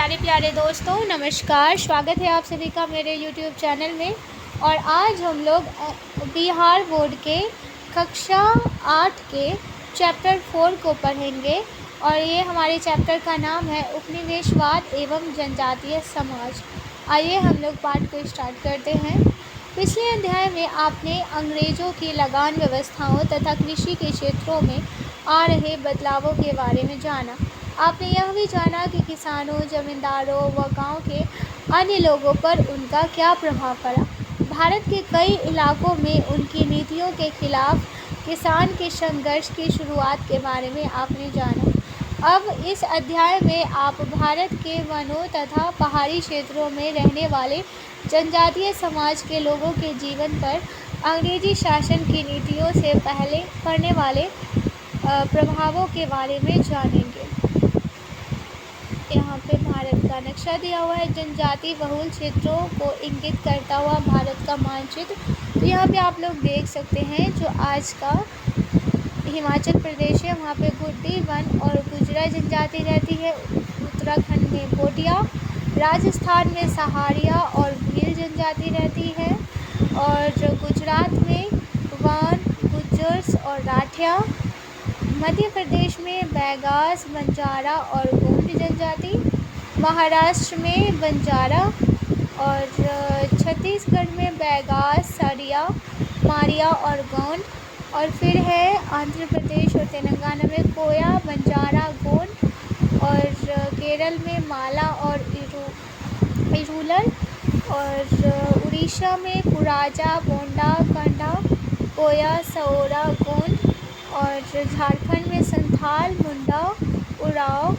प्यारे प्यारे दोस्तों, नमस्कार। स्वागत है आप सभी का मेरे YouTube चैनल में। और आज हम लोग बिहार बोर्ड के कक्षा 8 के चैप्टर 4 को पढ़ेंगे। और ये हमारे चैप्टर का नाम है उपनिवेशवाद एवं जनजातीय समाज। आइए हम लोग पाठ को स्टार्ट करते हैं। पिछले अध्याय में आपने अंग्रेज़ों की लगान व्यवस्थाओं तथा कृषि के क्षेत्रों में आ रहे बदलावों के बारे में जाना। आपने यह भी जाना कि किसानों, जमींदारों व गांव के अन्य लोगों पर उनका क्या प्रभाव पड़ा। भारत के कई इलाकों में उनकी नीतियों के खिलाफ किसान के संघर्ष की शुरुआत के बारे में आपने जाना। अब इस अध्याय में आप भारत के वनों तथा पहाड़ी क्षेत्रों में रहने वाले जनजातीय समाज के लोगों के जीवन पर अंग्रेजी शासन की नीतियों से पहले पड़ने वाले प्रभावों के बारे में जानेंगे। यहाँ पे भारत का नक्शा दिया हुआ है, जनजाति बहुल क्षेत्रों को इंगित करता हुआ भारत का मानचित्र। तो यहाँ पे आप लोग देख सकते हैं जो आज का हिमाचल प्रदेश है, वहाँ पे गुड्डी, वन और गुजरा जनजाति रहती है। उत्तराखंड में भोटिया, राजस्थान में सहारिया और भील जनजाति रहती है। और गुजरात में वन, गुज्जर्स और राठिया। मध्य प्रदेश में बैगास, बंजारा और गोंड जनजाति। महाराष्ट्र में बंजारा। और छत्तीसगढ़ में बैगास, सरिया, मारिया और गोंड। और फिर है आंध्र प्रदेश और तेलंगाना में कोया, बंजारा, गोंड। और केरल में माला और इरूलर। और उड़ीसा में पुराजा, बोंडा, कंडा, कोया, सओरा, गोंड। और झारखंड में संथाल, मुंडा, उराव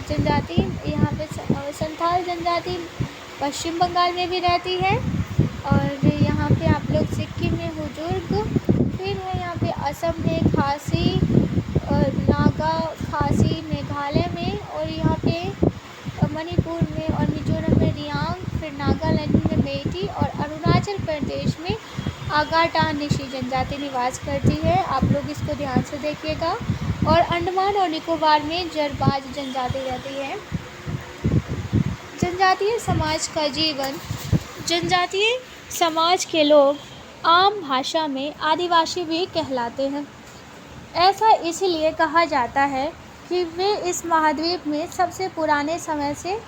जनजाति। यहाँ पे संथाल जनजाति पश्चिम बंगाल में भी रहती है। और यहाँ पे आप लोग सिक्किम में बुजुर्ग। फिर है यहाँ पे असम में खासी, और नागा खासी मेघालय में। और यहाँ पे मणिपुर में और मिजोरम में रियांग। फिर नागालैंड में मेइटी और अरुणाचल प्रदेश में आगाटा निशी जनजाति निवास करती है। आप लोग इसको ध्यान से देखिएगा। और अंडमान और निकोबार में जरबाज जनजाति रहती है। जनजातीय समाज का जीवन। जनजातीय समाज के लोग आम भाषा में आदिवासी भी कहलाते हैं। ऐसा इसलिए कहा जाता है कि वे इस महाद्वीप में सबसे पुराने समय से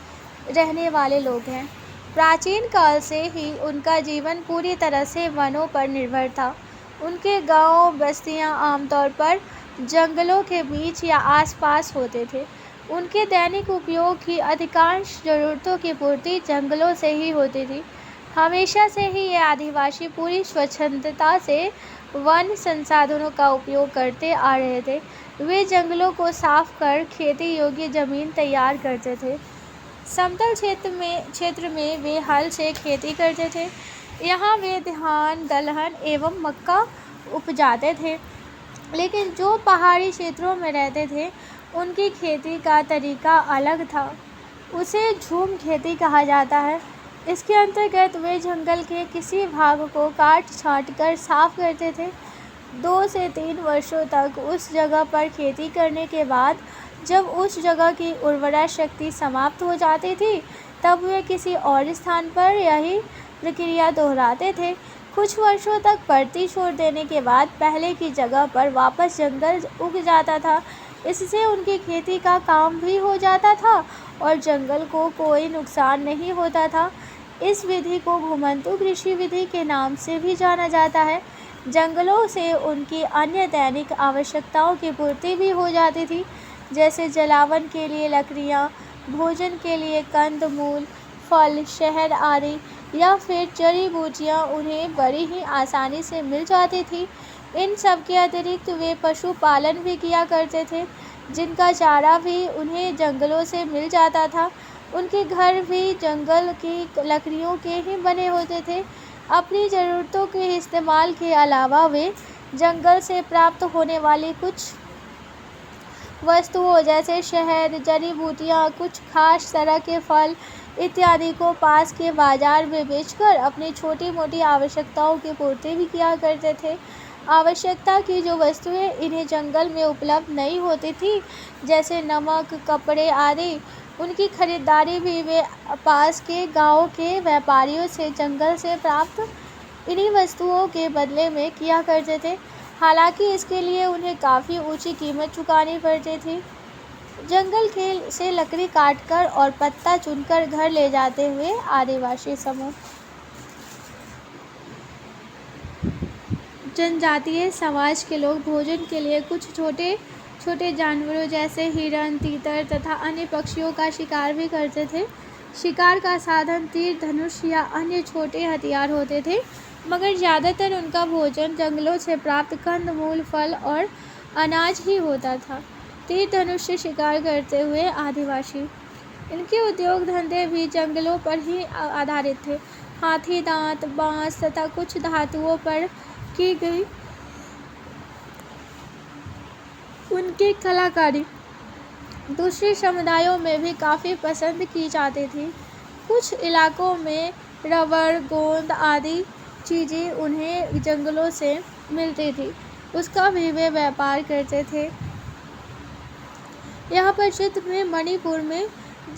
रहने वाले लोग हैं। प्राचीन काल से ही उनका जीवन पूरी तरह से वनों पर निर्भर था। उनके गांव बस्तियां आमतौर पर जंगलों के बीच या आसपास होते थे। उनके दैनिक उपयोग की अधिकांश ज़रूरतों की पूर्ति जंगलों से ही होती थी। हमेशा से ही ये आदिवासी पूरी स्वच्छंदता से वन संसाधनों का उपयोग करते आ रहे थे। वे जंगलों को साफ कर खेती योग्य ज़मीन तैयार करते थे। समतल क्षेत्र में वे हल से खेती करते थे। यहाँ वे धान, दलहन एवं मक्का उपजाते थे। लेकिन जो पहाड़ी क्षेत्रों में रहते थे उनकी खेती का तरीका अलग था। उसे झूम खेती कहा जाता है। इसके अंतर्गत वे जंगल के किसी भाग को काट छाँट कर साफ करते थे। 2 से 3 वर्षों तक उस जगह पर खेती करने के बाद जब उस जगह की उर्वरा शक्ति समाप्त हो जाती थी तब वे किसी और स्थान पर यही प्रक्रिया दोहराते थे। कुछ वर्षों तक परती छोड़ देने के बाद पहले की जगह पर वापस जंगल उग जाता था। इससे उनकी खेती का काम भी हो जाता था और जंगल को कोई नुकसान नहीं होता था। इस विधि को घुमंतू कृषि विधि के नाम से भी जाना जाता है। जंगलों से उनकी अन्य दैनिक आवश्यकताओं की पूर्ति भी हो जाती थी, जैसे जलावन के लिए लकड़ियाँ, भोजन के लिए कंद मूल, फल, शहद आदि, या फिर जड़ी बूटियाँ उन्हें बड़ी ही आसानी से मिल जाती थी। इन सब के अतिरिक्त वे पशुपालन भी किया करते थे, जिनका चारा भी उन्हें जंगलों से मिल जाता था। उनके घर भी जंगल की लकड़ियों के ही बने होते थे। अपनी ज़रूरतों के इस्तेमाल के अलावा वे जंगल से प्राप्त होने वाली कुछ वस्तुओं जैसे शहद, जड़ी बूटियाँ, कुछ खास तरह के फल इत्यादि को पास के बाजार में बेचकर अपनी छोटी मोटी आवश्यकताओं की पूर्ति भी किया करते थे। आवश्यकता की जो वस्तुएं इन्हें जंगल में उपलब्ध नहीं होती थी, जैसे नमक, कपड़े आदि, उनकी खरीदारी भी वे पास के गांव के व्यापारियों से जंगल से प्राप्त इन्हीं वस्तुओं के बदले में किया करते थे। हालांकि इसके लिए उन्हें काफ़ी ऊंची कीमत चुकानी पड़ती थी। जंगल के से लकड़ी काटकर और पत्ता चुनकर घर ले जाते हुए आदिवासी समूह। जनजातीय समाज के लोग भोजन के लिए कुछ छोटे छोटे जानवरों जैसे हिरन, तीतर तथा अन्य पक्षियों का शिकार भी करते थे। शिकार का साधन तीर धनुष या अन्य छोटे हथियार होते थे, मगर ज़्यादातर उनका भोजन जंगलों से प्राप्त कंदमूल, फल और अनाज ही होता था। तीर धनुष से शिकार करते हुए आदिवासी। इनके उद्योग धंधे भी जंगलों पर ही आधारित थे। हाथी दांत, बांस तथा कुछ धातुओं पर की गई उनकी कलाकारी दूसरे समुदायों में भी काफ़ी पसंद की जाती थी। कुछ इलाकों में रबर, गोंद आदि चीज़ें उन्हें जंगलों से मिलती थी, उसका भी वे व्यापार करते थे। यहाँ पर चित्र में मणिपुर में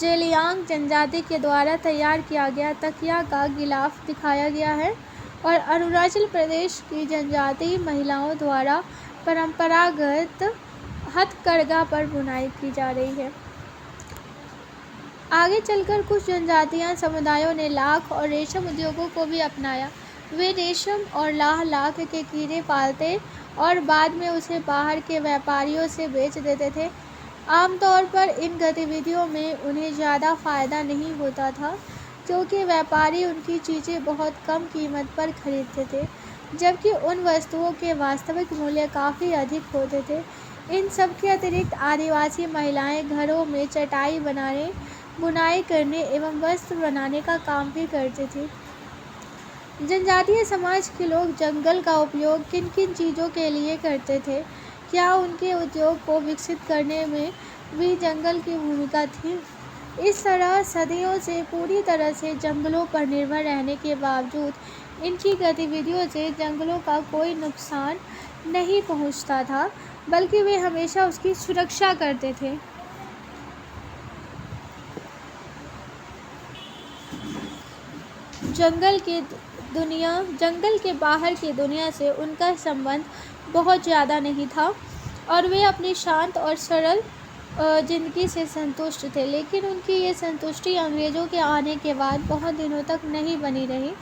जेलियांग जनजाति के द्वारा तैयार किया गया तकिया का गिलाफ दिखाया गया है और अरुणाचल प्रदेश की जनजातीय महिलाओं द्वारा परंपरागत हथकरघा पर बुनाई की जा रही है। आगे चलकर कुछ जनजातीय समुदायों ने लाख और रेशम उद्योगों को भी अपनाया। वे रेशम और लाख के कीड़े पालते और बाद में उसे बाहर के व्यापारियों से बेच देते थे। आमतौर पर इन गतिविधियों में उन्हें ज़्यादा फायदा नहीं होता था, क्योंकि व्यापारी उनकी चीज़ें बहुत कम कीमत पर खरीदते थे, जबकि उन वस्तुओं के वास्तविक मूल्य काफ़ी अधिक होते थे। इन सब के अतिरिक्त आदिवासी महिलाएं घरों में चटाई बनाने, बुनाई करने एवं वस्त्र बनाने का काम भी करती थी। जनजातीय समाज के लोग जंगल का उपयोग किन किन चीज़ों के लिए करते थे? क्या उनके उद्योग को विकसित करने में भी जंगल की भूमिका थी? इस तरह सदियों से पूरी तरह से जंगलों पर निर्भर रहने के बावजूद इनकी गतिविधियों से जंगलों का कोई नुकसान नहीं पहुंचता था, बल्कि वे हमेशा उसकी सुरक्षा करते थे। जंगल के बाहर की दुनिया से उनका संबंध बहुत ज़्यादा नहीं था और वे अपनी शांत और सरल ज़िंदगी से संतुष्ट थे। लेकिन उनकी ये संतुष्टि अंग्रेज़ों के आने के बाद बहुत दिनों तक नहीं बनी रही।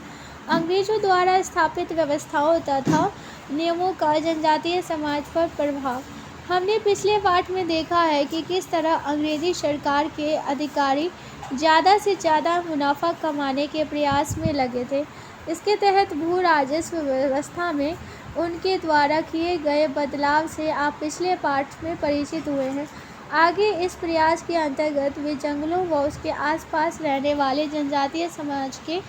अंग्रेज़ों द्वारा स्थापित व्यवस्थाओं तथा नियमों का जनजातीय समाज पर प्रभाव। हमने पिछले पाठ में देखा है कि किस तरह अंग्रेज़ी सरकार के अधिकारी ज़्यादा से ज़्यादा मुनाफा कमाने के प्रयास में लगे थे। इसके तहत भू राजस्व व्यवस्था में उनके द्वारा किए गए बदलाव से आप पिछले पाठ में परिचित हुए हैं। आगे इस प्रयास के अंतर्गत वे जंगलों व उसके आसपास रहने वाले जनजातीय समाज के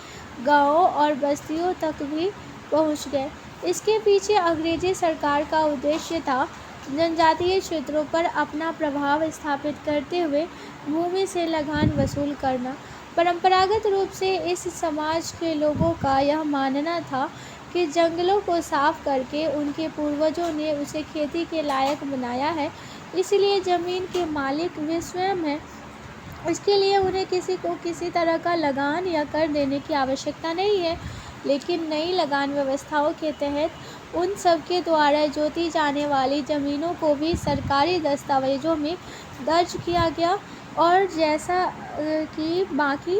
गांवों और बस्तियों तक भी पहुंच गए। इसके पीछे अंग्रेजी सरकार का उद्देश्य था जनजातीय क्षेत्रों पर अपना प्रभाव स्थापित करते हुए भूमि से लगान वसूल करना। परंपरागत रूप से इस समाज के लोगों का यह मानना था कि जंगलों को साफ करके उनके पूर्वजों ने उसे खेती के लायक बनाया है, इसलिए ज़मीन के मालिक वे स्वयं हैं। इसके लिए उन्हें किसी को किसी तरह का लगान या कर देने की आवश्यकता नहीं है। लेकिन नई लगान व्यवस्थाओं के तहत उन सब के द्वारा जोती जाने वाली ज़मीनों को भी सरकारी दस्तावेज़ों में दर्ज किया गया और जैसा कि बाकी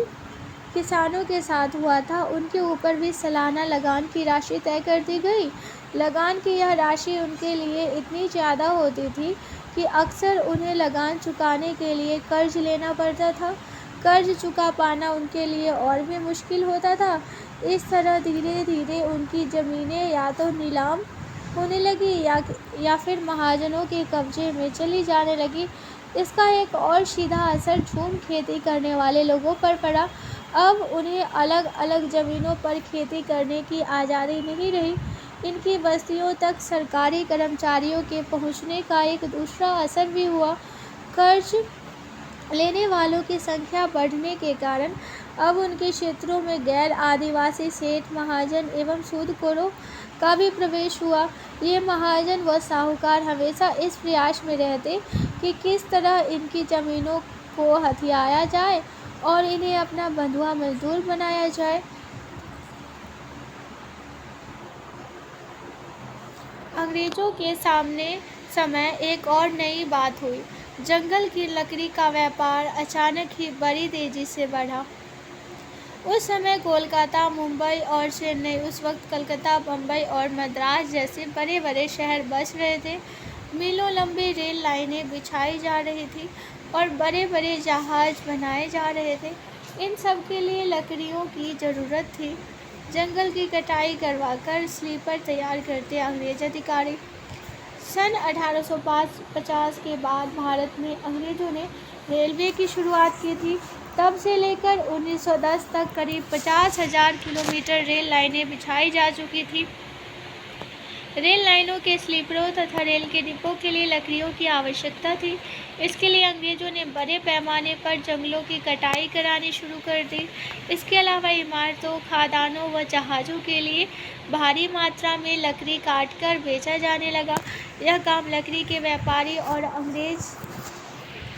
किसानों के साथ हुआ था, उनके ऊपर भी सालाना लगान की राशि तय कर दी गई। लगान की यह राशि उनके लिए इतनी ज़्यादा होती थी कि अक्सर उन्हें लगान चुकाने के लिए कर्ज लेना पड़ता था। कर्ज चुका पाना उनके लिए और भी मुश्किल होता था। इस तरह धीरे धीरे उनकी ज़मीनें या तो नीलाम होने लगी या फिर महाजनों के कब्जे में चली जाने लगी। इसका एक और सीधा असर झूम खेती करने वाले लोगों पर पड़ा। अब उन्हें अलग अलग ज़मीनों पर खेती करने की आज़ादी नहीं रही। इनकी बस्तियों तक सरकारी कर्मचारियों के पहुंचने का एक दूसरा असर भी हुआ। कर्ज लेने वालों की संख्या बढ़ने के कारण अब उनके क्षेत्रों में गैर आदिवासी सेठ, महाजन एवं सूदखोरों का भी प्रवेश हुआ। ये महाजन व साहूकार हमेशा इस प्रयास में रहते कि किस तरह इनकी ज़मीनों को हथियाया जाए और इन्हें अपना बंधुआ मजदूर बनाया जाए। अंग्रेजों के सामने समय एक और नई बात हुई। जंगल की लकड़ी का व्यापार अचानक ही बड़ी तेजी से बढ़ा। उस समय कोलकाता, मुंबई और चेन्नई, उस वक्त कलकत्ता, बम्बई और मद्रास जैसे बड़े बड़े शहर बस रहे थे। मीलों लंबी रेल लाइनें बिछाई जा रही थी और बड़े बड़े जहाज बनाए जा रहे थे। इन सब के लिए लकड़ियों की ज़रूरत थी। जंगल की कटाई करवाकर स्लीपर तैयार करते अंग्रेज अधिकारी। सन 1850 के बाद भारत में अंग्रेजों ने रेलवे की शुरुआत की थी। तब से लेकर 1910 तक करीब 50,000 किलोमीटर रेल लाइनें बिछाई जा चुकी थी। रेल लाइनों के स्लीपरों तथा रेल के डिब्बों के लिए लकड़ियों की आवश्यकता थी। इसके लिए अंग्रेजों ने बड़े पैमाने पर जंगलों की कटाई करानी शुरू कर दी। इसके अलावा इमारतों, खदानों व जहाज़ों के लिए भारी मात्रा में लकड़ी काटकर बेचा जाने लगा। यह काम लकड़ी के व्यापारी और अंग्रेज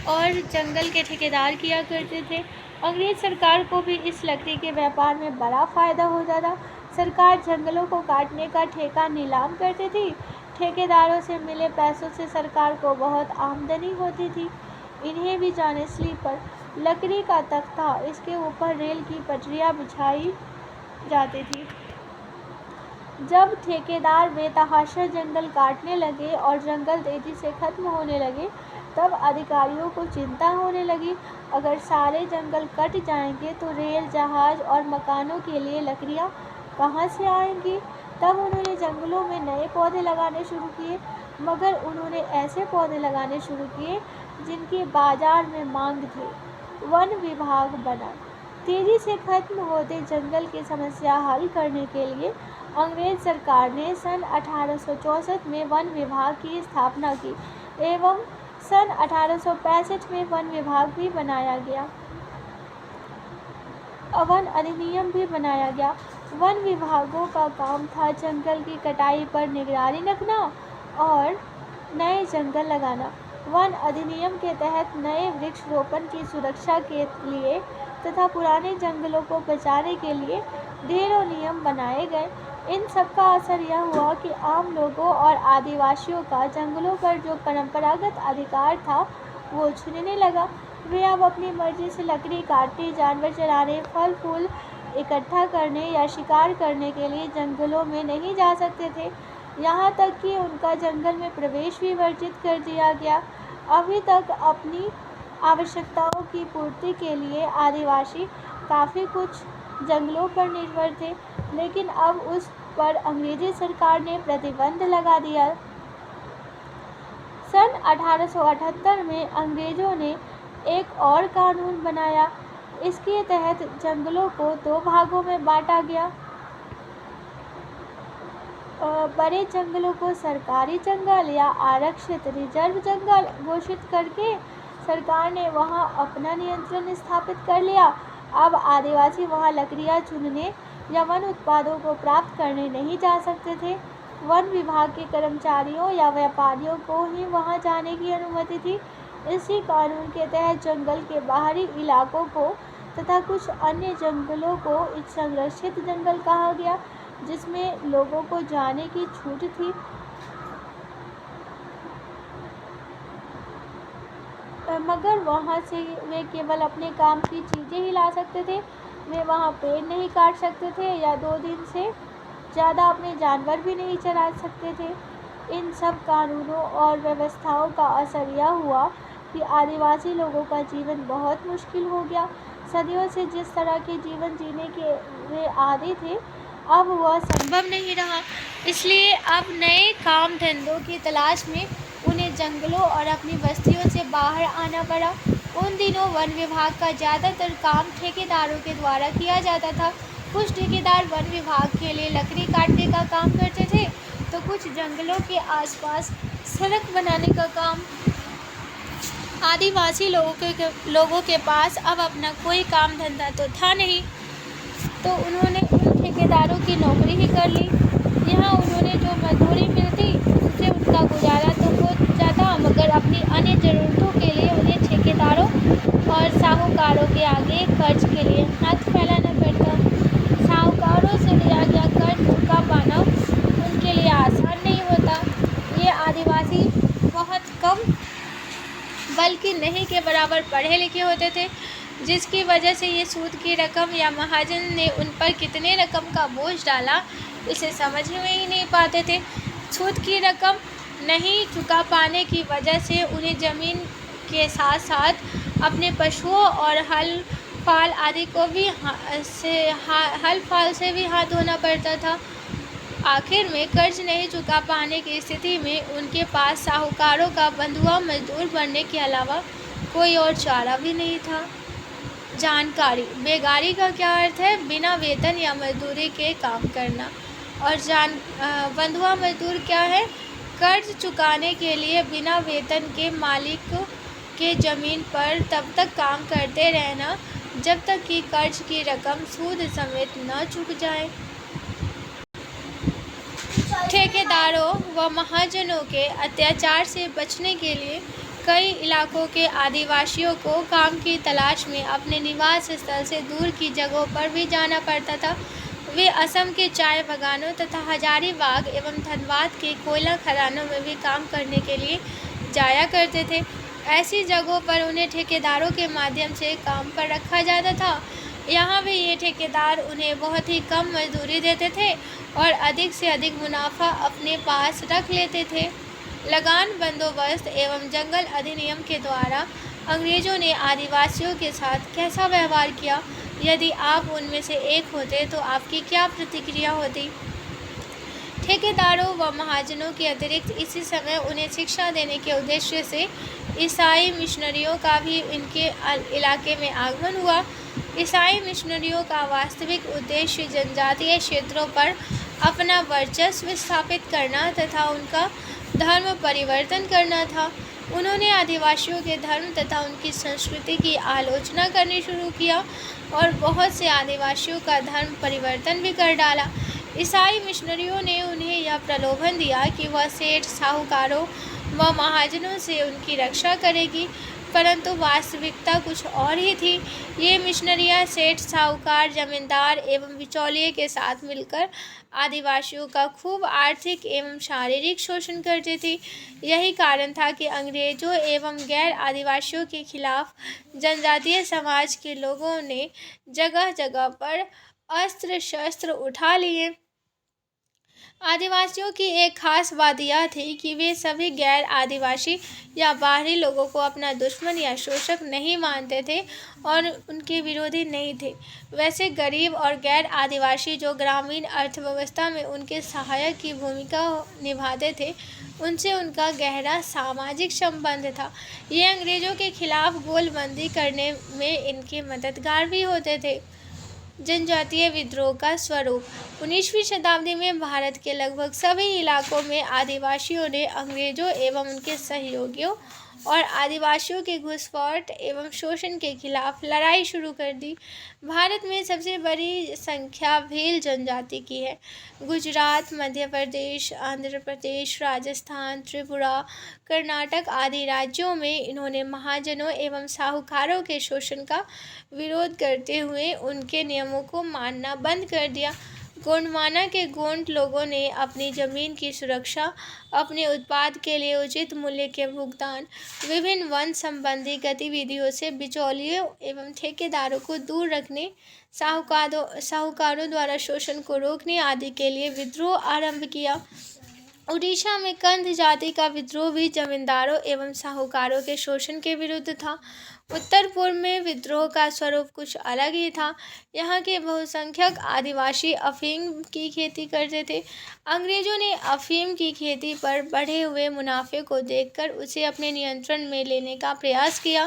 और जंगल के ठेकेदार किया करते थे। अंग्रेज सरकार को भी इस लकड़ी के व्यापार में बड़ा फायदा होता था। सरकार जंगलों को काटने का ठेका नीलाम करती थी। ठेकेदारों से मिले पैसों से सरकार को बहुत आमदनी होती थी। इन्हें भी जाने स्लीपर, लकड़ी का तख्ता, इसके ऊपर रेल की पटरियां बिछाई जाती थी। जब ठेकेदार बेतहाशा जंगल काटने लगे और जंगल तेजी से खत्म होने लगे, तब अधिकारियों को चिंता होने लगी। अगर सारे जंगल कट जाएंगे तो रेल, जहाज और मकानों के लिए लकड़ियां कहाँ से आएंगी। तब उन्होंने जंगलों में नए पौधे लगाने शुरू किए, मगर उन्होंने ऐसे पौधे लगाने शुरू किए जिनकी बाजार में मांग थी। वन विभाग बना। तेजी से खत्म होते जंगल की समस्या हल करने के लिए अंग्रेज सरकार ने सन 1864 में वन विभाग की स्थापना की एवं सन 1865 में वन विभाग भी बनाया गया। वन अधिनियम भी बनाया गया। वन विभागों का काम था जंगल की कटाई पर निगरानी रखना और नए जंगल लगाना। वन अधिनियम के तहत नए वृक्ष रोपण की सुरक्षा के लिए तथा पुराने जंगलों को बचाने के लिए ढेरों नियम बनाए गए। इन सब का असर यह हुआ कि आम लोगों और आदिवासियों का जंगलों पर जो परंपरागत अधिकार था वो छूने लगा। वे अब अपनी मर्जी से लकड़ी काटने, जानवर चराने, फल फूल इकट्ठा करने या शिकार करने के लिए जंगलों में नहीं जा सकते थे। यहाँ तक कि उनका जंगल में प्रवेश भी वर्जित कर दिया गया। अभी तक अपनी आवश्यकताओं की पूर्ति के लिए आदिवासी काफ़ी कुछ जंगलों पर निर्भर थे, लेकिन अब उस पर अंग्रेजी सरकार ने प्रतिबंध लगा दिया। सन 1878 में अंग्रेजों ने एक और कानून बनाया। इसके तहत जंगलों को दो भागों में बांटा गया। बड़े जंगलों को सरकारी जंगल या आरक्षित रिजर्व जंगल घोषित करके सरकार ने वहां अपना नियंत्रण स्थापित कर लिया। अब आदिवासी वहां लकड़ियां चुनने या वन उत्पादों को प्राप्त करने नहीं जा सकते थे। वन विभाग के कर्मचारियों या व्यापारियों को ही वहां जाने की अनुमति थी। इसी कानून के तहत जंगल के बाहरी इलाकों को तथा कुछ अन्य जंगलों को संरक्षित जंगल कहा गया, जिसमें लोगों को जाने की छूट थी। मगर वहां से वे केवल अपने काम की चीज़ें ही ला सकते थे। वे वहां पेड़ नहीं काट सकते थे या 2 दिन से ज़्यादा अपने जानवर भी नहीं चरा सकते थे। इन सब कानूनों और व्यवस्थाओं का असर यह हुआ कि आदिवासी लोगों का जीवन बहुत मुश्किल हो गया। सदियों से जिस तरह के जीवन जीने के वे आदी थे, अब वह संभव नहीं रहा। इसलिए अब नए काम धंधों की तलाश में उन्हें जंगलों और अपनी बस्तियों से बाहर आना पड़ा। उन दिनों वन विभाग का ज़्यादातर काम ठेकेदारों के द्वारा किया जाता था। कुछ ठेकेदार वन विभाग के लिए लकड़ी काटने का काम करते थे, तो कुछ जंगलों के आसपास सड़क बनाने का काम। आदिवासी लोगों के पास अब अपना कोई काम धंधा तो था नहीं, तो उन्होंने उन ठेकेदारों की नौकरी ही कर ली। यहाँ उन्होंने जो मजदूरी मिलती उससे उनका गुजारा तो हो जाता, मगर अपनी अन्य ज़रूरतों के लिए उन्हें ठेकेदार जमींदारों और साहूकारों के आगे कर्ज के लिए हाथ फैलाना पड़ता। साहूकारों से लिया गया कर्ज चुका पाना उनके लिए आसान नहीं होता। ये आदिवासी बहुत कम बल्कि नहीं के बराबर पढ़े लिखे होते थे, जिसकी वजह से ये सूद की रकम या महाजन ने उन पर कितने रकम का बोझ डाला इसे समझ में ही नहीं पाते थे। सूद की रकम नहीं चुका पाने की वजह से उन्हें जमीन के साथ साथ अपने पशुओं और हल फाल आदि को भी हल फाल से भी हाथ धोना पड़ता था। आखिर में कर्ज नहीं चुका पाने की स्थिति में उनके पास साहूकारों का बंधुआ मजदूर बनने के अलावा कोई और चारा भी नहीं था। जानकारी। बेगारी का क्या अर्थ है? बिना वेतन या मजदूरी के काम करना। और बंधुआ मजदूर क्या है? कर्ज चुकाने के लिए बिना वेतन के मालिक के ज़मीन पर तब तक काम करते रहना जब तक कि कर्ज की रकम सूद समेत न चुक जाए। ठेकेदारों व महाजनों के अत्याचार से बचने के लिए कई इलाकों के आदिवासियों को काम की तलाश में अपने निवास स्थल से दूर की जगहों पर भी जाना पड़ता था। वे असम के चाय बागानों तथा हजारीबाग एवं धनबाद के कोयला खदानों में भी काम करने के लिए जाया करते थे। ऐसी जगहों पर उन्हें ठेकेदारों के माध्यम से काम पर रखा जाता था। यहाँ भी ये ठेकेदार उन्हें बहुत ही कम मजदूरी देते थे और अधिक से अधिक मुनाफा अपने पास रख लेते थे। लगान बंदोबस्त एवं जंगल अधिनियम के द्वारा अंग्रेजों ने आदिवासियों के साथ कैसा व्यवहार किया? यदि आप उनमें से एक होते तो आपकी क्या प्रतिक्रिया होती? ठेकेदारों व महाजनों के अतिरिक्त इसी समय उन्हें शिक्षा देने के उद्देश्य से ईसाई मिशनरियों का भी इनके इलाके में आगमन हुआ। ईसाई मिशनरियों का वास्तविक उद्देश्य जनजातीय क्षेत्रों पर अपना वर्चस्व स्थापित करना तथा उनका धर्म परिवर्तन करना था। उन्होंने आदिवासियों के धर्म तथा उनकी संस्कृति की आलोचना करनी शुरू किया और बहुत से आदिवासियों का धर्म परिवर्तन भी कर डाला। ईसाई मिशनरियों ने उन्हें यह प्रलोभन दिया कि वह सेठ साहूकारों व महाजनों से उनकी रक्षा करेगी, परंतु वास्तविकता कुछ और ही थी। ये मिशनरियाँ सेठ साहूकार जमींदार एवं बिचौलिए के साथ मिलकर आदिवासियों का खूब आर्थिक एवं शारीरिक शोषण करती थी। यही कारण था कि अंग्रेजों एवं गैर आदिवासियों के खिलाफ जनजातीय समाज के लोगों ने जगह जगह पर अस्त्र शस्त्र उठा लिए। आदिवासियों की एक खास बात यह थी कि वे सभी गैर आदिवासी या बाहरी लोगों को अपना दुश्मन या शोषक नहीं मानते थे और उनके विरोधी नहीं थे। वैसे गरीब और गैर आदिवासी जो ग्रामीण अर्थव्यवस्था में उनके सहायक की भूमिका निभाते थे, उनसे उनका गहरा सामाजिक संबंध था। ये अंग्रेजों के खिलाफ गोलबंदी करने में इनके मददगार भी होते थे। जनजातीय विद्रोह का स्वरूप। 19वीं शताब्दी में भारत के लगभग सभी इलाकों में आदिवासियों ने अंग्रेजों एवं उनके सहयोगियों और आदिवासियों के घुसपैठ एवं शोषण के खिलाफ लड़ाई शुरू कर दी। भारत में सबसे बड़ी संख्या भील जनजाति की है। गुजरात, मध्य प्रदेश, आंध्र प्रदेश, राजस्थान, त्रिपुरा, कर्नाटक आदि राज्यों में इन्होंने महाजनों एवं साहूकारों के शोषण का विरोध करते हुए उनके नियमों को मानना बंद कर दिया। गोंडवाना के गोंड लोगों ने अपनी जमीन की सुरक्षा, अपने उत्पाद के लिए उचित मूल्य के भुगतान, विभिन्न वन संबंधी गतिविधियों से बिचौलियों एवं ठेकेदारों को दूर रखने, साहूकारों द्वारा शोषण को रोकने आदि के लिए विद्रोह आरंभ किया। उड़ीसा में कंध जाति का विद्रोह भी जमींदारों एवं साहूकारों के शोषण के विरुद्ध था। उत्तर पूर्व में विद्रोह का स्वरूप कुछ अलग ही था। यहाँ के बहुसंख्यक आदिवासी अफीम की खेती करते थे। अंग्रेजों ने अफीम की खेती पर बढ़े हुए मुनाफे को देखकर उसे अपने नियंत्रण में लेने का प्रयास किया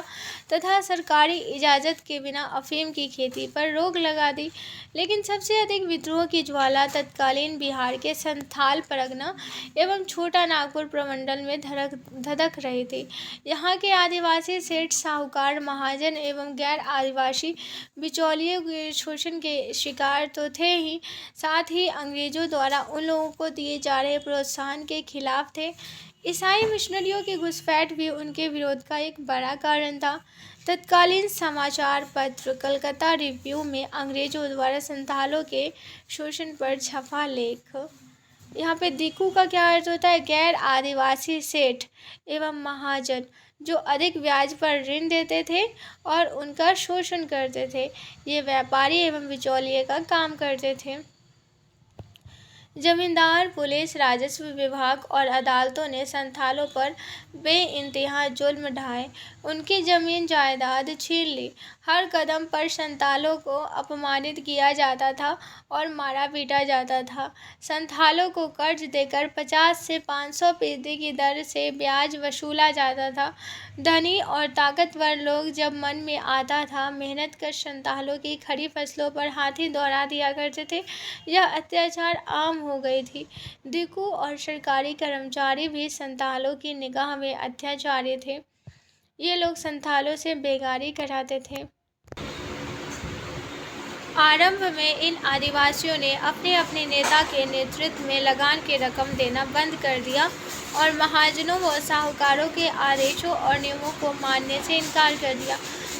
तथा सरकारी इजाज़त के बिना अफीम की खेती पर रोक लगा दी। लेकिन सबसे अधिक विद्रोह की ज्वाला तत्कालीन बिहार के संथाल परगना एवं छोटा नागपुर प्रमंडल में धधक रही थी। यहाँ के आदिवासी सेठ साहूकार महाजन एवं गैर आदिवासी बिचौलियों के शोषण के शिकार तो थे ही, साथ ही अंग्रेजों द्वारा उन लोगों को दिए जा रहे प्रोत्साहन के खिलाफ थे। ईसाई मिशनरियों की घुसपैठ भी उनके विरोध का एक बड़ा कारण था। तत्कालीन समाचार पत्र कलकत्ता रिव्यू में अंग्रेजों द्वारा संथालों के शोषण पर छपा लेख। यहाँ पे दिकू का क्या अर्थ होता है? गैर आदिवासी सेठ एवं महाजन जो अधिक ब्याज पर ऋण देते थे और उनका शोषण करते थे। ये व्यापारी एवं बिचौलिए का काम करते थे। जमींदार, पुलिस, राजस्व विभाग और अदालतों ने संथालों पर बेइंतहा जुल्म ढाए, उनकी जमीन जायदाद छीन ली। हर कदम पर संथालों को अपमानित किया जाता था और मारा पीटा जाता था। संथालों को कर्ज देकर 50 से 500% की दर से ब्याज वसूला जाता था। धनी और ताकतवर लोग जब मन में आता था मेहनत कर संथालों की खड़ी फसलों पर हाथी दौड़ा दिया करते थे। यह अत्याचार आम हो गई थी। दिकू और सरकारी कर्मचारी भी संथालों की निगाह में अत्याचारी थे। ये लोग संथालों से बेगारी कराते थे। आरंभ में इन आदिवासियों ने अपने अपने नेता के नेतृत्व में लगान की रकम देना बंद कर दिया और महाजनों व साहूकारों के आदेशों और नियमों को मानने से इनकार कर दिया।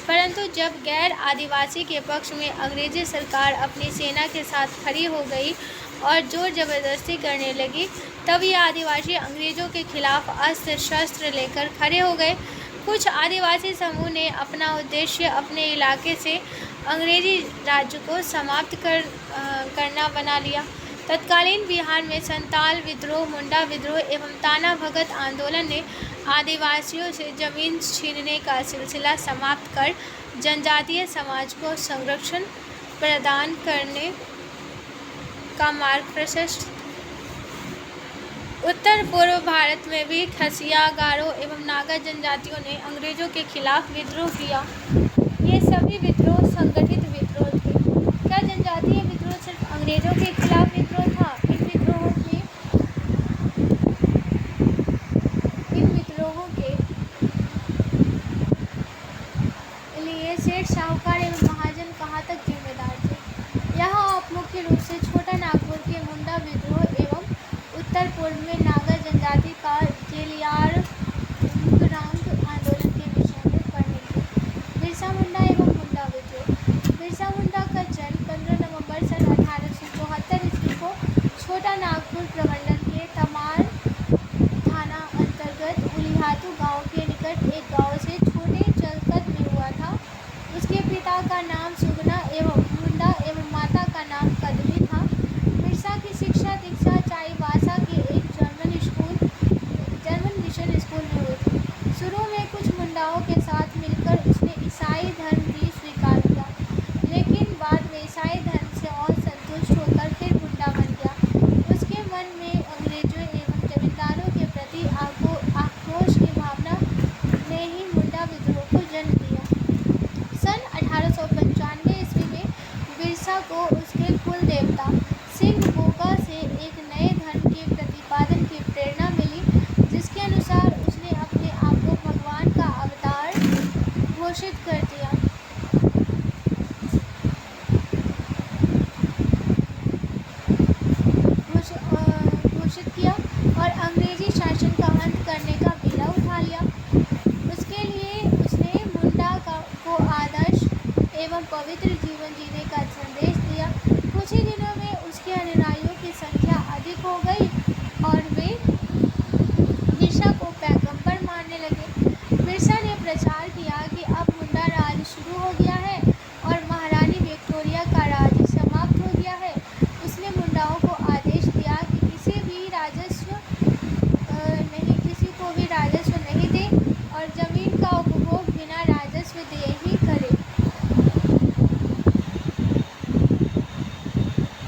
परंतु जब गैर आदिवासी के पक्ष में अंग्रेजी सरकार अपनी सेना के साथ खड़ी हो गई और जोर जबरदस्ती करने लगी, तब ये आदिवासी अंग्रेजों के खिलाफ अस्त्र शस्त्र लेकर खड़े हो गए। कुछ आदिवासी समूह ने अपना उद्देश्य अपने इलाके से अंग्रेजी राज्य को समाप्त करना बना लिया। तत्कालीन बिहार में संताल विद्रोह, मुंडा विद्रोह एवं ताना भगत आंदोलन ने आदिवासियों से जमीन छीनने का सिलसिला समाप्त कर जनजातीय समाज को संरक्षण प्रदान करने का मार्ग प्रशस्त। उत्तर पूर्व भारत में भी खसिया, गारो एवं नागा जनजातियों ने अंग्रेजों के खिलाफ विद्रोह किया। ये सभी विद्रोह संगठित विद्रोह थे। क्या जनजातीय विद्रोह सिर्फ अंग्रेजों के खिलाफ विद्रोह था? इन विद्रोहों के लिए सेठ, साहूकार एवं महाजन कहाँ तक जिम्मेदार थे? यहाँ आप मुख्य रूप से छोटा नागपुर के मुंडा विद्रोह एवं उत्तर पूर्व में नागा जनजाति का जेलियार आंदोलन के विषय में पढ़ेंगे। बिरसा मुंडा एवं मुंडा विद्रोह। बिरसा मुंडा का जन्म 15 नवंबर सन 1874 ईस्वी को छोटा नागपुर प्रमंडल के तमार थाना अंतर्गत उलिहातू गांव के निकट एक गांव से छोटे चलकत में हुआ था। उसके पिता का नाम सुगना एवं मुंडा एवं माता का नाम कदमी था। बिरसा की शिक्षा दीक्षा चाईबासा के एक जर्मन मिशन स्कूल में हुई थी। शुरू में कुछ मुंडाओं के साथ मिलकर उसने ईसाई धर्म भी स्वीकार किया, लेकिन बाद में ईसाई धर्म से और संतुष्ट होकर फिर मुंडा बन गया। उसके मन में अंग्रेजों एवं जमींदारों के प्रति आक्रोश की भावना ने ही मुंडा विद्रोह को जन्म दिया। सन 1895 ईस्वी में बिरसा को उसके कुल देवता सिंह बोगा से एक नए धर्म के प्रतिपादन की प्रेरणा मिली, जिसके अनुसार उसने अपने आप को भगवान का अवतार घोषित कर दिया। और अंग्रेजी शासन का अंत करने का बीड़ा उठा लिया। उसके लिए उसने मुंडा को आदर्श एवं पवित्र जीवन जीने का संदेश दिया। कुछ ही दिनों में उसके अनुयायियों की संख्या अधिक हो गई और वे बिरसा को पैगंबर मानने लगे। बिरसा ने प्रचार किया कि अब मुंडा राज शुरू हो गया है और महारानी विक्टोरिया का राज समाप्त हो गया है। उसने मुंडाओं को आदेश दिया कि किसी को भी राजस्व नहीं दे और जमीन का उपभोग बिना राजस्व दिए ही करे।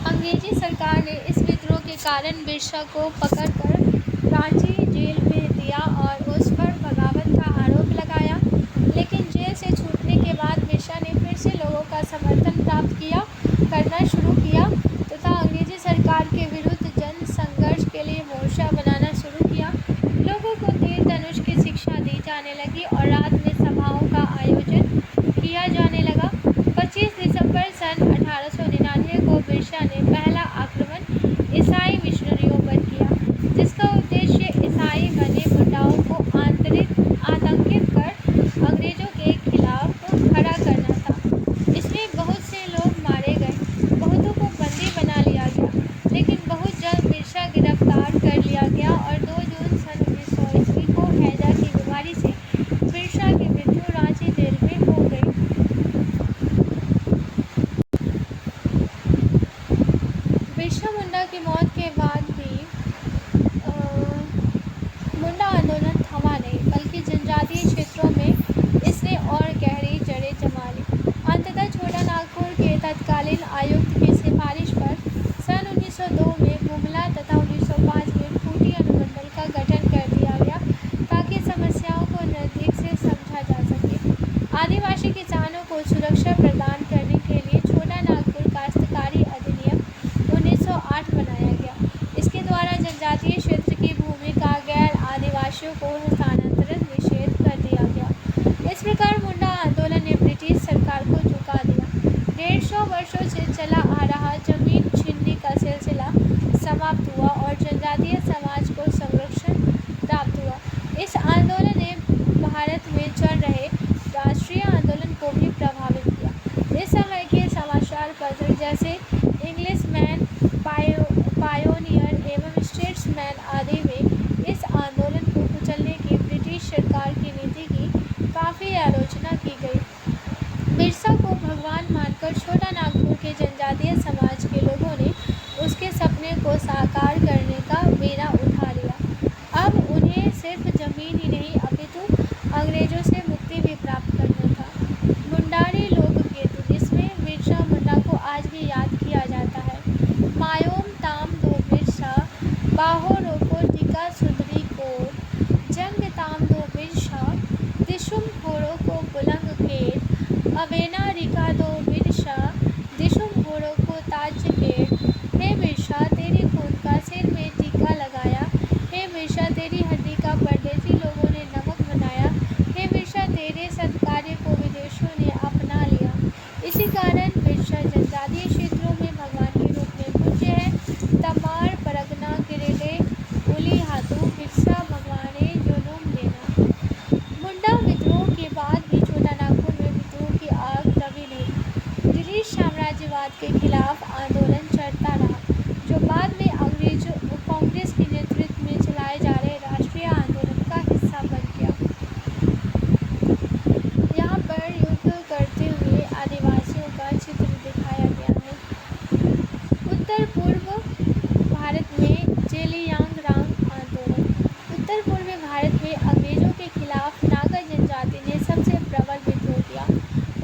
अंग्रेजी सरकार ने इस विद्रोह के कारण बिरसा को पकड़कर रांची जेल भेज दिया और उस पर बगावत का आरोप लगाया। लेकिन जेल से छूटने के बाद बिरसा ने फिर से लोगों का समर्थन प्राप्त करना शुरू किया तथा अंग्रेजी सरकार के विरुद्ध जन संघर्ष के लिए मोर्चा बनाना शुरू किया। लोगों को तीर धनुष की शिक्षा दी जाने लगी और रात में सभाओं का आयोजन किया जाने लगा। 25 दिसंबर सन 1899 को बिरसा ने पहला आक्रमण ईसाई मिशनरियों पर किया, जिसका उद्देश्य तत्कालीन आयुक्त की सिफारिश पर सन 1902 में गुमला तथा 1905 में खूंटी अनुमंडल का गठन कर दिया गया ताकि समस्याओं को नज़दीक से समझा जा सके। आदिवासी किसानों को सुरक्षा प्रदान करने के लिए छोटा नागपुर काश्तकारी अधिनियम 1908 बनाया गया। इसके द्वारा जनजातीय क्षेत्र की भूमि का गैर आदिवासियों को हस्तांतरण निषेध कर दिया गया। इस प्रकार मुंडा आंदोलन ने ब्रिटिश सरकार को झुका दिया। 150 वर्षों से चला आ रहा जमीन छीनने का सिलसिला समाप्त हुआ और जनजातीय समाज को संरक्षण प्राप्त हुआ। इस आंदोलन ने भारत में चल रहे राष्ट्रीय आंदोलन को भी प्रभावित किया। इस समय के समाचार पत्र जैसे इंग्लिशमैन, पायोनियर एवं स्टेट्समैन आदि में इस आंदोलन को कुचलने की ब्रिटिश सरकार की नीति की काफ़ी आलोचना की गई। बिरसा को भगवान मानकर छोटा नागपुर के जनजातीय समाज के लोगों ने उसके सपने को साकार करने का बीड़ा उठा लिया। अब उन्हें सिर्फ जमीन ही नहीं अपितु अंग्रेजों से मुक्ति भी प्राप्त करना था। मुंडारी लोकगीत जिसमें बिरसा मुंडा को आज भी याद किया जाता है। मायोम ताम दो बिरसा बाहो रोको टिका सुंदरी कोर, जंग ताम दो बिरसा दिशुम घोड़ों को बुलंग केर, अबेना रिका दो बिरसा दिशुम घोड़ों को ताज केर। हे बिरसा तेरी खून का सिर में टीका लगाया, हे बिरसा तेरी हड्डी का परदेसी लोगों ने नमक बनाया, हे बिरसा तेरे सत्कार्य को विदेशियों ने अपना लिया। इसी कारण बिरसा जनजातीय क्षेत्रों में भगवान के रूप में पूज्य है। तमार परगना गिरिडे उली हाथू बिरसा भगवाने जुनूम लेना। मुंडा विद्रोह के बाद भी छोटा नागपुर में विद्रोह की आग दबी नहीं। ब्रिटिश साम्राज्यवाद के खिलाफ आंदोलन चलता रहा, जो बाद में अंग्रेजों कांग्रेस के नेतृत्व में चलाए जा रहे राष्ट्रीय आंदोलन का हिस्सा बन गया। यहाँ पर युद्ध करते हुए आदिवासियों का चित्र दिखाया गया है। उत्तर पूर्व भारत में जेलियांगरोंग आंदोलन। उत्तर पूर्वी भारत में अंग्रेजों के खिलाफ नागा जनजाति ने सबसे प्रबल विद्रोह किया।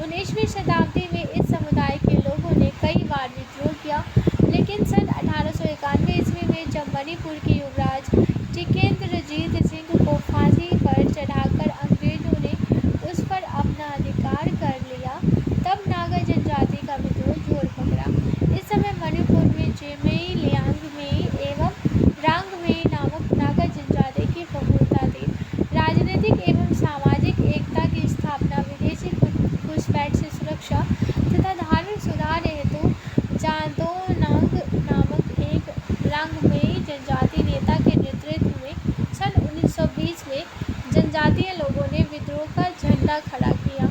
19वीं शताब्दी में इस समुदाय के लोगों ने कई बार विद्रोह किया, लेकिन सन 1891 ईस्वी में जब मणिपुर के युवराज टिकेंद्रजीत सिंह को फांसी पर चढ़ाकर अंग्रेजों ने उस पर अपना अधिकार कर लिया, तब नागा जनजाति का विद्रोह जोर पकड़ा। इस समय मणिपुर में जेमेई, लियांगमेई एवं रांगमेई नामक नागा जनजाति की बहुलता थी। राजनीतिक एवं सामाजिक एकता की स्थापना, विदेशी घुसपैठ से सुरक्षा तथा धार्मिक सुधार हेतु जादोनांग नामक एक रांगमेई जनजाति नेता के नेतृत्व में सन 1920 में जनजातीय लोगों ने विद्रोह का झंडा खड़ा किया।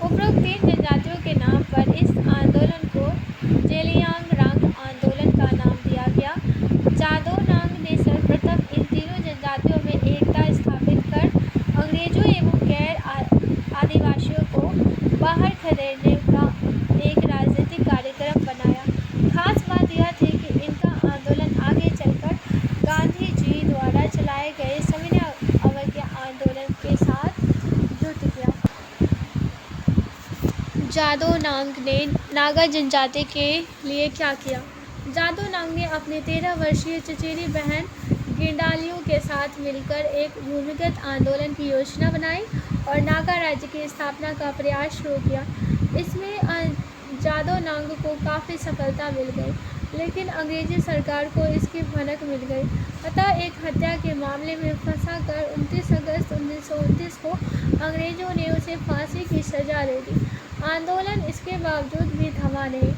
उपरोक्त 3 जनजातियों के नाम पर इस आंदोलन को जेलियांगरोंग आंदोलन का नाम दिया गया। जादोनांग ने सर्वप्रथम इन तीनों जनजातियों में एकता स्थापित कर अंग्रेजों एवं गैर आदिवासियों को बाहर खदेड़ने का एक राजनीतिक कार्यक्रम बनाया। खास बात यह थी कि इनका आंदोलन आगे चलकर गांधी जी द्वारा चलाए गए सविनय अवज्ञा आंदोलन के साथ जुट गया। जादोनांग ने नागा जनजाति के लिए क्या किया? जादोनांग ने अपने 13 वर्षीय चचेरी बहन गिंडालियों के साथ मिलकर एक भूमिगत आंदोलन की योजना बनाई और नागा राज्य की स्थापना का प्रयास शुरू किया। इसमें जादोनांग को काफ़ी सफलता मिल गई, लेकिन अंग्रेजी सरकार को इसकी भनक मिल गई। अतः एक हत्या के मामले में फंसाकर 29 अगस्त 1929 को अंग्रेजों ने उसे फांसी की सजा दे दी। आंदोलन इसके बावजूद भी थमा नहीं।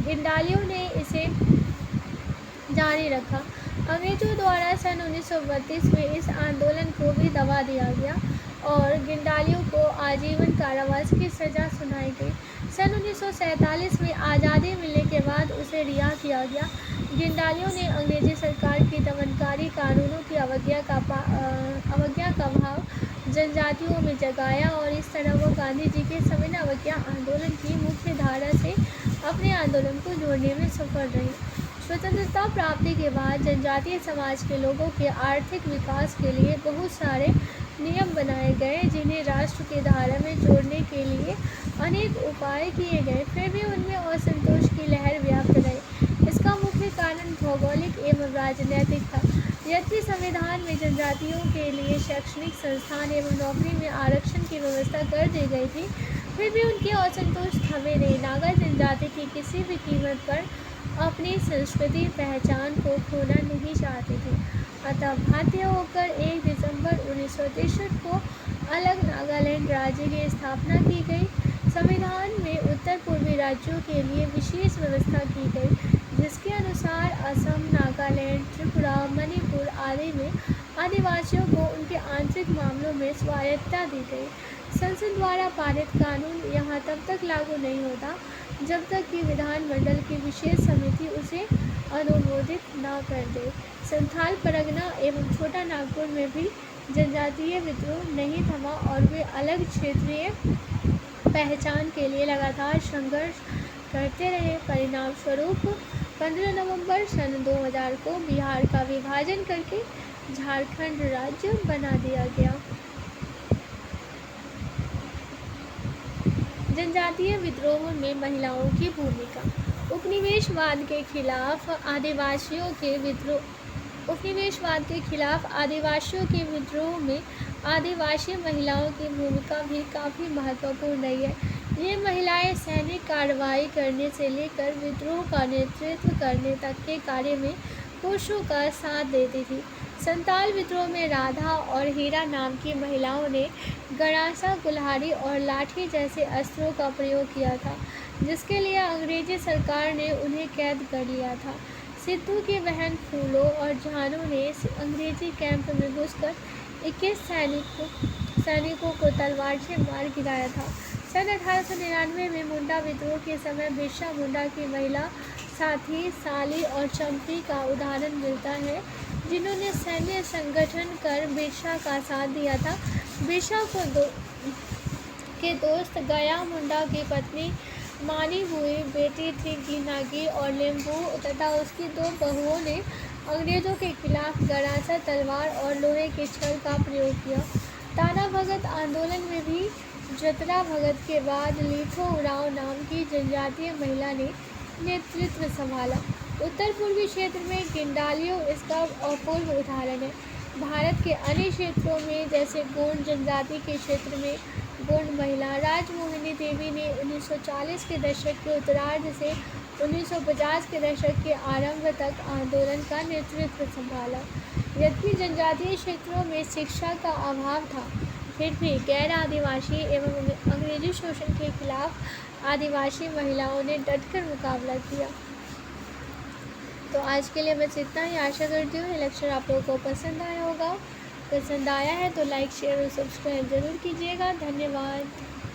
गिंडालियों ने इसे जारी रखा। अंग्रेजों द्वारा सन 1932 में इस आंदोलन को भी दबा दिया गया और गिंडालियों को आजीवन कारावास की सज़ा सुनाई गई। सन 1947 में आज़ादी मिलने के बाद उसे रिहा किया गया। गिंडालियों ने अंग्रेजी सरकार की दमनकारी कानूनों की अवज्ञा का भाव जनजातियों में जगाया और इस तरह वो गांधी जी के सविनय अवज्ञा आंदोलन की मुख्य धारा से अपने आंदोलन को जोड़ने में सफल रही। स्वतंत्रता प्राप्ति के बाद जनजातीय समाज के लोगों के आर्थिक विकास के लिए बहुत सारे नियम बनाए गए, जिन्हें राष्ट्र की धारा में जोड़ने के लिए अनेक अनेक उपाय किए गए, फिर भी उनमें असंतोष की लहर व्याप्त रही। इसका मुख्य कारण भौगोलिक एवं राजनीतिक था। यद्यपि संविधान में जनजातियों के लिए शैक्षणिक संस्थान एवं नौकरी में आरक्षण की व्यवस्था कर दी गई थी, फिर भी उनके असंतोष थमे नहीं। नागा जनजाति की किसी भी कीमत पर अपनी संस्कृति पहचान को खोना नहीं चाहते थे। अतः बाध्य होकर 1 दिसंबर 1963 को अलग नागालैंड राज्य की स्थापना की गई। संविधान में उत्तर पूर्वी राज्यों के लिए विशेष व्यवस्था की गई, जिसके अनुसार असम, नागालैंड, त्रिपुरा, मणिपुर आदि में आदिवासियों को उनके आंतरिक मामलों में स्वायत्तता दी गई। संसद द्वारा पारित कानून यहाँ तब तक लागू नहीं होता जब तक कि विधानमंडल की विशेष समिति उसे अनुमोदित न कर दे। संथाल परगना एवं छोटा नागपुर में भी जनजातीय विद्रोह नहीं थमा और वे अलग क्षेत्रीय पहचान के लिए लगातार संघर्ष करते रहे। परिणाम स्वरूप 15 नवंबर सन 2000 को बिहार का विभाजन करके झारखंड राज्य बना दिया गया। जनजातीय विद्रोह में महिलाओं की भूमिका। उपनिवेशवाद के खिलाफ आदिवासियों के विद्रोह में आदिवासी महिलाओं की भूमिका भी काफ़ी महत्वपूर्ण रही है। ये महिलाएं सैनिक कार्रवाई करने से लेकर विद्रोह का नेतृत्व करने तक के कार्य में पुरुषों का साथ देती थी। संताल विद्रोह में राधा और हीरा नाम की महिलाओं ने गड़ासा, कुल्हाड़ी और लाठी जैसे अस्त्रों का प्रयोग किया था, जिसके लिए अंग्रेजी सरकार ने उन्हें कैद कर लिया था। सिद्धू की बहन फूलो और झानू ने अंग्रेजी कैंप में घुसकर 21 सैनिकों को तलवार से मार गिराया था। सन 1899 में मुंडा विद्रोह के समय बिरसा मुंडा की महिला साथी साली और चंपी का उदाहरण मिलता है, जिन्होंने सैन्य संगठन कर बिरसा का साथ दिया था। बिरसा के दोस्त गया मुंडा की पत्नी मानी हुई बेटी थी गिनागी और लेम्बू तथा उसकी 2 बहुओं ने अंग्रेजों के खिलाफ गड़ासा, तलवार और लोहे के छड़ का प्रयोग किया। ताना भगत आंदोलन में भी जतरा भगत के बाद लीथो उराव नाम की जनजातीय महिला ने नेतृत्व संभाला। उत्तर पूर्वी क्षेत्र में गिंडालियों इसका अपूर्व उदाहरण है। भारत के अन्य क्षेत्रों में जैसे गोंड जनजाति के क्षेत्र में गोंड महिला राजमोहिनी देवी ने 1940 के दशक के उत्तरार्ध से 1950 के दशक के आरंभ तक आंदोलन का नेतृत्व संभाला। यद्यपि जनजातीय क्षेत्रों में शिक्षा का अभाव था, फिर भी गैर आदिवासी एवं अंग्रेजी शोषण के खिलाफ आदिवासी महिलाओं ने डटकर मुकाबला किया। तो आज के लिए बस इतना ही। आशा करती हूँ ये लेक्चर आप लोगों को पसंद आया होगा। पसंद आया है तो लाइक, शेयर और सब्सक्राइब ज़रूर कीजिएगा। धन्यवाद।